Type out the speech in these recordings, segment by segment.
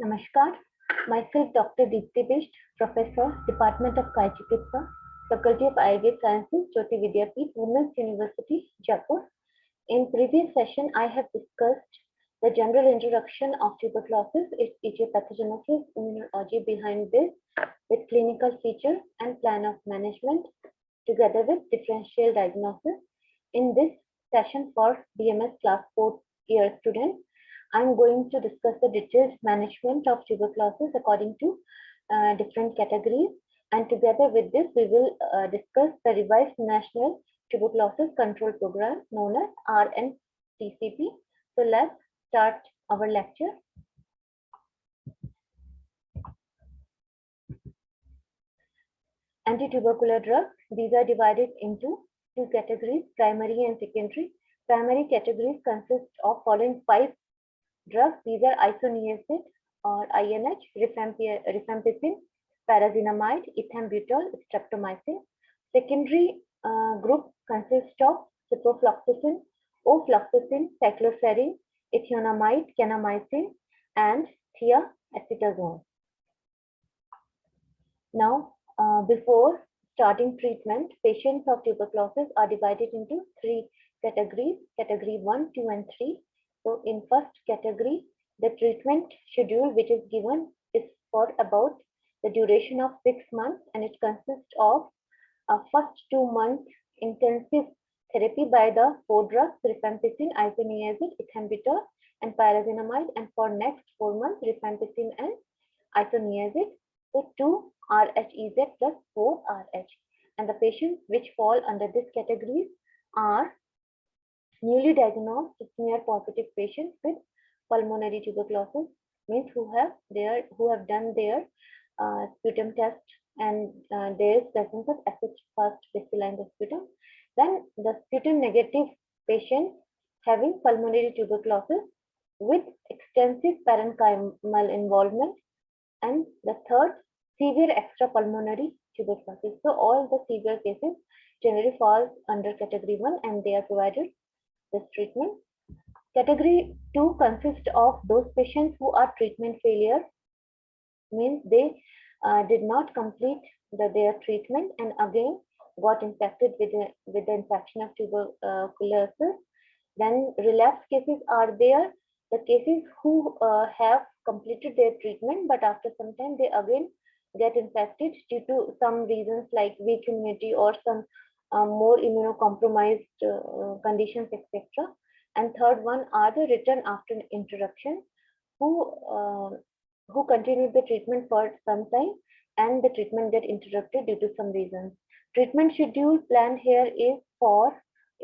Namaskar. Myself Dr. Deepti Bisht, Professor, Department of Kaya Chikitsa, Faculty of Ayurveda Sciences, Jyoti Vidyapeeth, Women's University, Jaipur. In previous session, I have discussed the general introduction of tuberculosis, its etiopathogenesis, immunology behind this, with clinical features and plan of management, together with differential diagnosis. In this session for BMS class 4 year students, I'm going to discuss the detailed management of tuberculosis according to different categories. And together with this, we will discuss the revised National Tuberculosis Control Program known as RNTCP. So let's start our lecture. Anti-tubercular drugs, these are divided into two categories, primary and secondary. Primary categories consist of following 5 drugs. These are isoniazid or INH, rifampicin, parazinamide, ethambutol, streptomycin. Secondary group consists of ciprofloxacin, ofloxacin, cycloserine, ethionamide, kanamycin, and thiacetazone. Now, before starting treatment, patients of tuberculosis are divided into 3 categories, category 1, 2, and 3. So in first category, the treatment schedule which is given is for about the duration of 6 months, and it consists of first 2 months intensive therapy by the 4 drugs, rifampicin, isoniazid, ethambutol, and pyrazinamide, and for next 4 months, rifampicin and isoniazid. So 2 RHEZ plus 4 RH. And the patients which fall under this category are newly diagnosed smear positive patients with pulmonary tuberculosis, means who have done their sputum test and there is presence of acid fast bacilli in the sputum. Then the sputum negative patients having pulmonary tuberculosis with extensive parenchymal involvement, and the third, severe extrapulmonary tuberculosis. So all the severe cases generally falls under category 1 and they are provided this treatment. Category 2 consists of those patients who are treatment failure, means they did not complete their treatment and again got infected with the infection of tuberculosis. Then relapse cases are there, the cases who have completed their treatment but after some time they again get infected due to some reasons like weak immunity or some more immunocompromised conditions, etc. And third one are the return after interruption who continued the treatment for some time and the treatment get interrupted due to some reasons. Treatment schedule planned here is for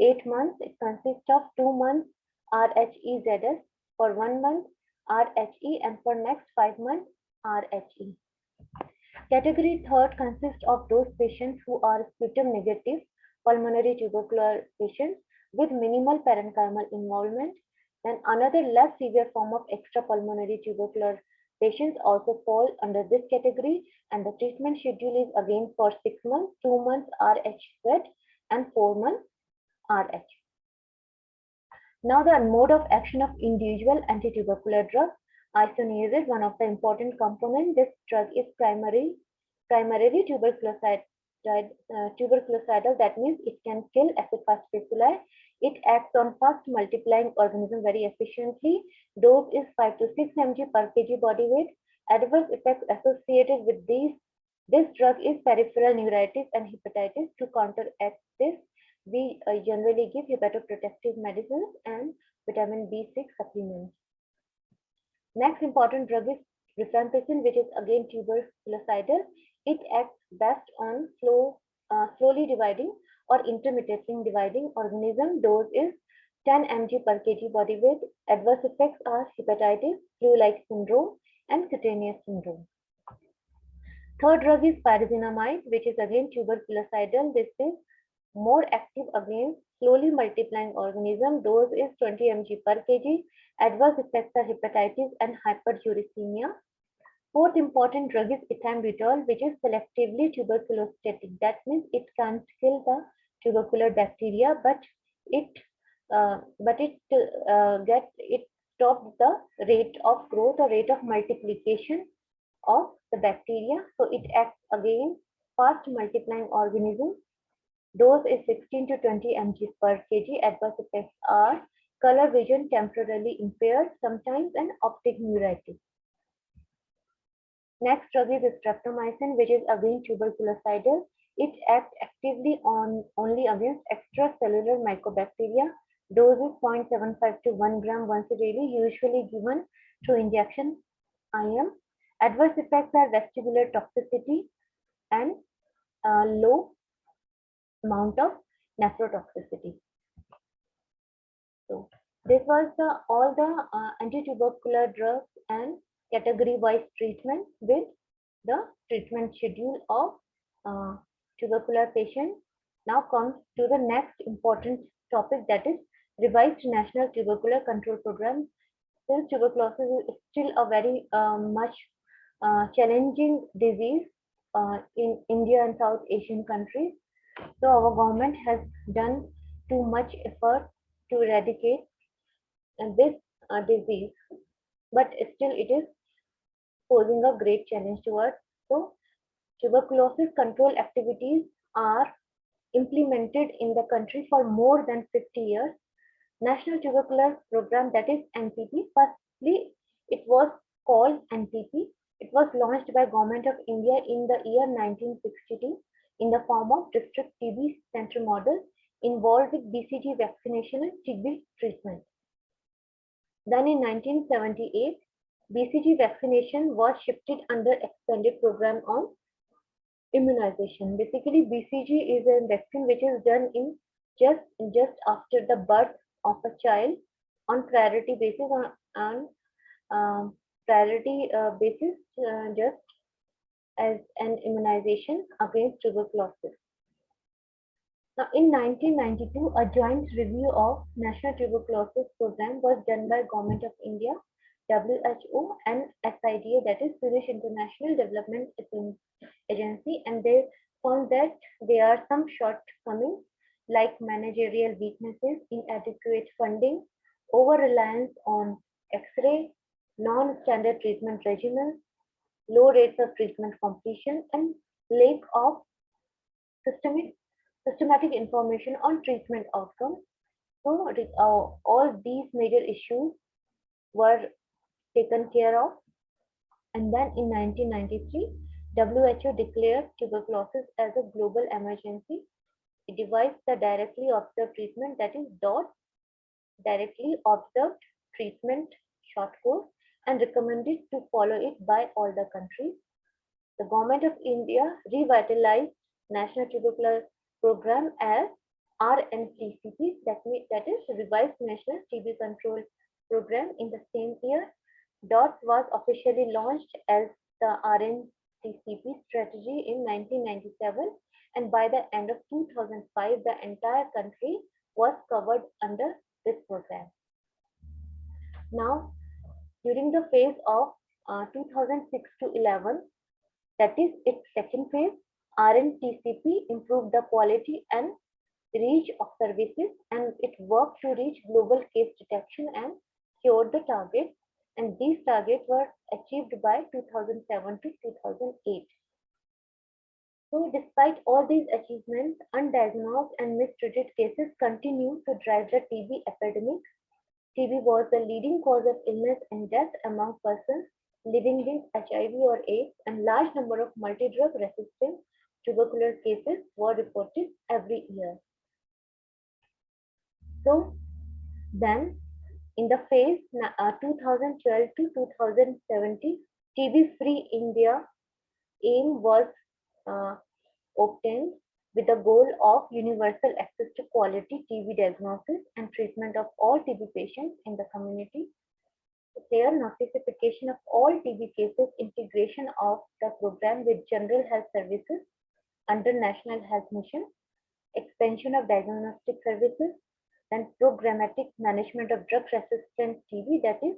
8 months. It consists of 2 months RHEZS, for 1 month RHE, and for next 5 months RHE. Category third consists of those patients who are sputum negative pulmonary tubercular patients with minimal parenchymal involvement. Then another less severe form of extrapulmonary tubercular patients also fall under this category, and the treatment schedule is again for 6 months, 2 months RHZ and 4 months RH. Now the mode of action of individual anti-tubercular drug. Isoniazid, one of the important components. This drug is primarily tuberculocidal. That means it can kill acid fast bacilli. It acts on fast multiplying organism very efficiently. Dose is 5 to 6 mg per kg body weight. Adverse effects associated with this drug is peripheral neuritis and hepatitis. To counteract this, we generally give hepatoprotective medicines and vitamin B6 supplements. Next important drug is rifampicin, which is again tuberculocidal. It acts best on slowly dividing or intermittently dividing organism. Dose is 10 mg per kg body weight. Adverse effects are hepatitis, flu-like syndrome, and cutaneous syndrome. Third drug is pyrazinamide, which is again tuberculocidal. This is more active against slowly multiplying organism. Dose is 20 mg per kg. Adverse effects are hepatitis and hyperuricemia. Fourth important drug is ethambutol, which is selectively tuberculostatic. That means it can't kill the tubercular bacteria, but it stopped the rate of growth or rate of multiplication of the bacteria. So it acts against fast multiplying organisms. Dose is 16 to 20 mg per kg. Adverse effects are color vision temporarily impaired, sometimes, and optic neuritis. Next drug is streptomycin, which is again tuberculocidal. It acts actively on only against extracellular mycobacteria. Dose is 0.75 to 1 gram once daily, usually given through injection IM. Adverse effects are vestibular toxicity and low amount of nephrotoxicity. So this was all the anti-tubercular drugs and category-wise treatment with the treatment schedule of tubercular patients. Now comes to the next important topic, that is revised National Tubercular Control Program. Since tuberculosis is still a very much challenging disease in India and South Asian countries, so our government has done too much effort to eradicate this disease, but still it is posing a great challenge to us. So tuberculosis control activities are implemented in the country for more than 50 years. National Tubercular Program, that is NTP. Firstly, it was called NTP. It was launched by Government of India in the year 1962 in the form of district TB center model involved with BCG vaccination and TB treatment. Then in 1978, BCG vaccination was shifted under expanded program on immunization. Basically, BCG is a vaccine which is done in just after the birth of a child on priority basis just as an immunization against tuberculosis. Now, in 1992, a joint review of National Tuberculosis Program was done by Government of India, WHO, and SIDA, that is Swedish International Development Agency, and they found that there are some shortcomings like managerial weaknesses, inadequate funding, over-reliance on X-ray, non-standard treatment regimens, low rates of treatment completion, and lack of systematic information on treatment outcomes. So all these major issues were taken care of, and then in 1993, WHO declared tuberculosis as a global emergency. It devised the directly observed treatment, that is DOT, directly observed treatment short course, and recommended to follow it by all the countries. The Government of India revitalized National Tubercular Program as RNTCP, that is Revised National TB Control Program, in the same year. DOT was officially launched as the RNTCP strategy in 1997, and by the end of 2005, the entire country was covered under this program. Now, during the phase of 2006 to 11, that is its second phase, RNTCP improved the quality and reach of services, and it worked to reach global case detection and cure the targets, and these targets were achieved by 2007 to 2008. So despite all these achievements, undiagnosed and mistreated cases continue to drive the TB epidemic. TB was the leading cause of illness and death among persons living with HIV or AIDS, and large number of multi-drug resistant tubercular cases were reported every year. So then in the phase 2012 to 2017, TB-free India aim was obtained with the goal of universal access to quality TB diagnosis and treatment of all TB patients in the community. Their notification of all TB cases, integration of the program with general health services under National Health Mission, expansion of diagnostic services, and programmatic management of drug-resistant TB, that is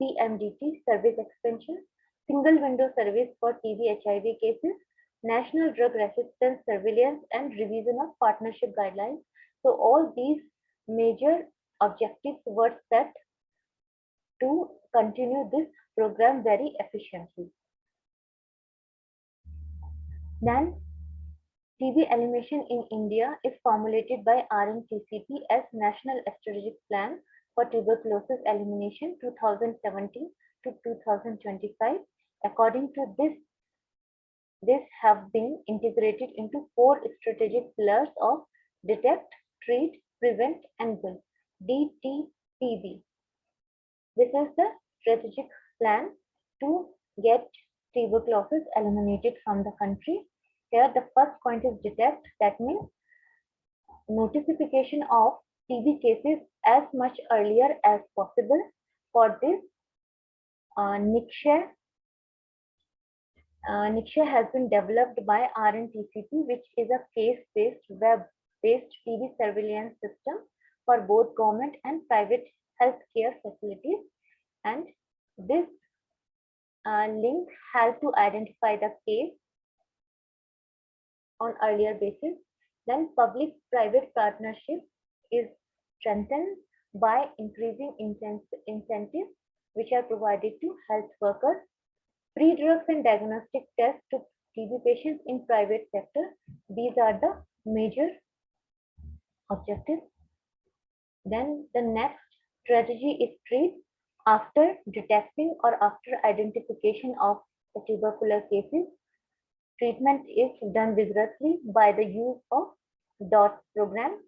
PMDT service expansion, single window service for TB HIV cases, national drug resistance surveillance, and revision of partnership guidelines. So all these major objectives were set to continue this program very efficiently. Then TB elimination in India is formulated by RNTCP as National Strategic Plan for Tuberculosis Elimination 2017 to 2025. According to this have been integrated into 4 strategic pillars of detect, treat, prevent, and build, DTPB. This is the strategic plan to get tuberculosis eliminated from the country. Here, the first point is detect. That means notification of TB cases as much earlier as possible. For this, NICSHA has been developed by RNTCP, which is a case-based, web-based TB surveillance system for both government and private healthcare facilities. And this link help to identify the case on earlier basis. Then public-private partnership is strengthened by increasing incentives which are provided to health workers. Free drugs and diagnostic tests to TB patients in private sector. These are the major objectives. Then the next strategy is treat. After detecting or after identification of the tubercular cases, treatment is done vigorously by the use of DOT program.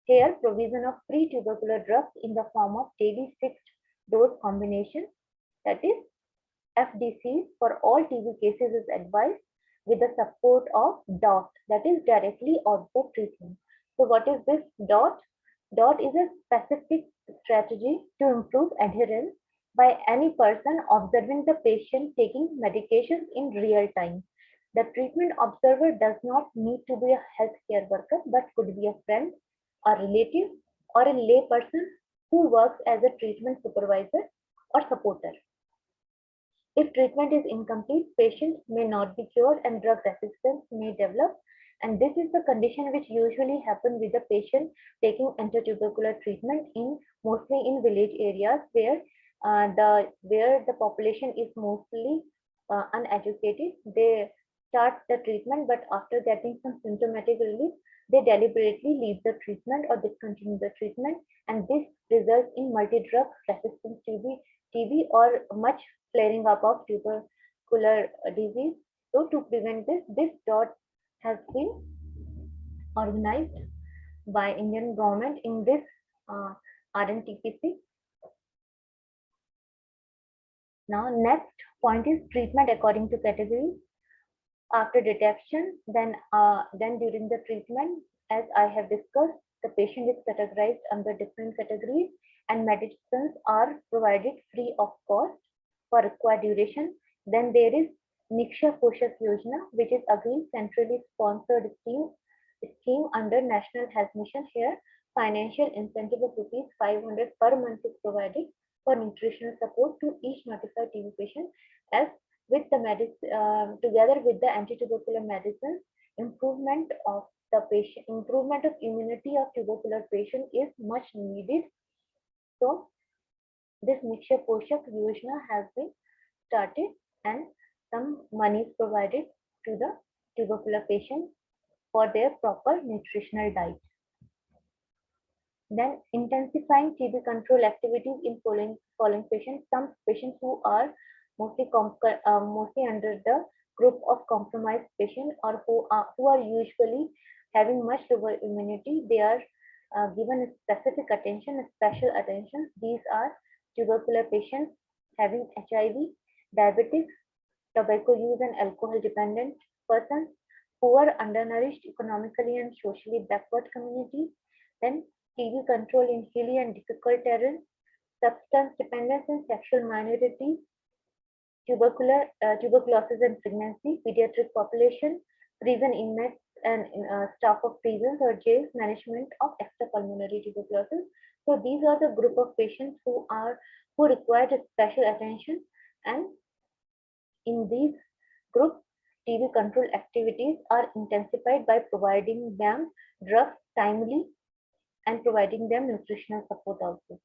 Here, provision of free tubercular drugs in the form of daily fixed dose combination, that is FDCs, for all TB cases is advised with the support of DOT, that is directly observed treatment. So what is this DOT? DOT is a specific strategy to improve adherence by any person observing the patient taking medications in real time. The treatment observer does not need to be a healthcare worker, but could be a friend, a relative, or a lay person who works as a treatment supervisor or supporter. If treatment is incomplete, patients may not be cured and drug resistance may develop. And this is the condition which usually happens with the patient taking anti-tubercular treatment mostly in village areas where the population is mostly uneducated. They start the treatment, but after getting some symptomatic relief, they deliberately leave the treatment or discontinue the treatment, and this results in multi-drug resistant TB or much flaring up of tubercular disease. So to prevent this DOT has been organized by Indian government in this RNTPC. Now next point is treatment according to categories. After detection, then during the treatment, as I have discussed, the patient is categorized under different categories and medicines are provided free of cost for required duration. Then there is Niksha Poshak Yojana, which is again centrally sponsored scheme under National Health Mission. Here, financial incentive of ₹500 per month is provided for nutritional support to each notified TB patient, as with the together with the anti-tubercular medicines, improvement of immunity of tubercular patient is much needed. So this Niksha Poshak Yojana has been started and some money is provided to the tubercular patients for their proper nutritional diet. Then intensifying TB control activities in following patients. Some patients who are mostly under the group of compromised patients or who are usually having much lower immunity, they are given specific attention, special attention. These are tubercular patients having HIV, diabetics, tobacco use and alcohol dependent persons, poor, undernourished, economically and socially backward communities. Then TB control in hilly and difficult terrain, substance dependence and sexual minorities, tuberculosis and pregnancy, pediatric population, prison inmates and staff of prisons or jails, management of extrapulmonary tuberculosis. So these are the group of patients who require special attention, and in these groups, TB control activities are intensified by providing them drugs timely and providing them nutritional support also.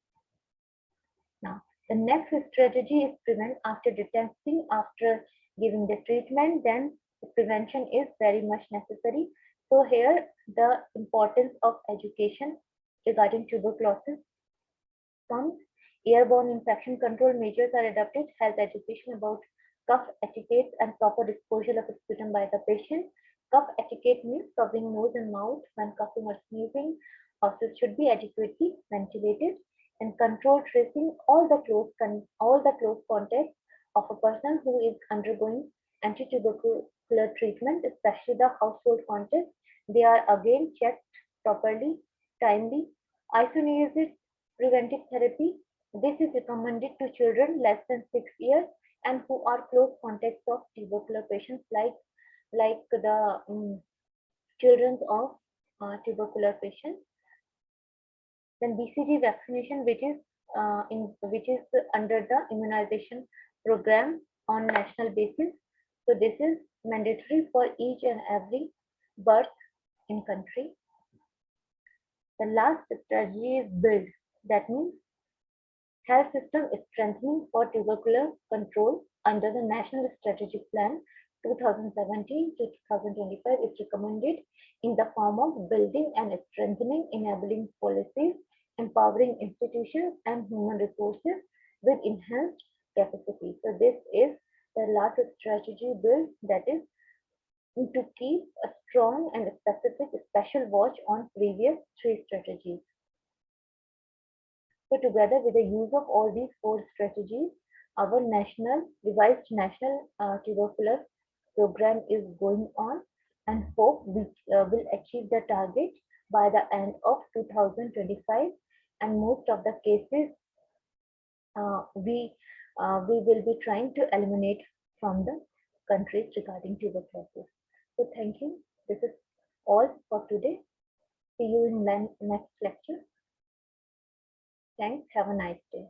Now, The next strategy is prevent after detecting, after giving the treatment, then the prevention is very much necessary. So here the importance of education regarding tuberculosis comes. Airborne infection control measures are adopted, health education about cough etiquette and proper disposal of sputum by the patient. Cough etiquette means covering nose and mouth when coughing or sneezing. Houses should be adequately ventilated, and control tracing all the close contacts of a person who is undergoing anti-tubercular treatment, especially the household contacts. They are again checked properly, timely. Isoniazid preventive therapy. This is recommended to children less than 6 years and who are close contacts of tubercular patients, like the children of tubercular patients. Then BCG vaccination, which is under the immunization program on national basis. So this is mandatory for each and every birth in country. The last strategy is build. That means health system is strengthening for tubercular control under the National Strategic Plan 2017 to 2025 is recommended in the form of building and strengthening enabling policies, empowering institutions and human resources with enhanced capacity. So this is the last strategy build, that is to keep a strong and specific special watch on previous three strategies. So together with the use of all these four strategies, our revised national tubercular program is going on, and hope we will achieve the target by the end of 2025. And most of the cases we will be trying to eliminate from the countries regarding tuberculosis. So thank you. This is all for today. See you in next lecture. Thanks. Have a nice day.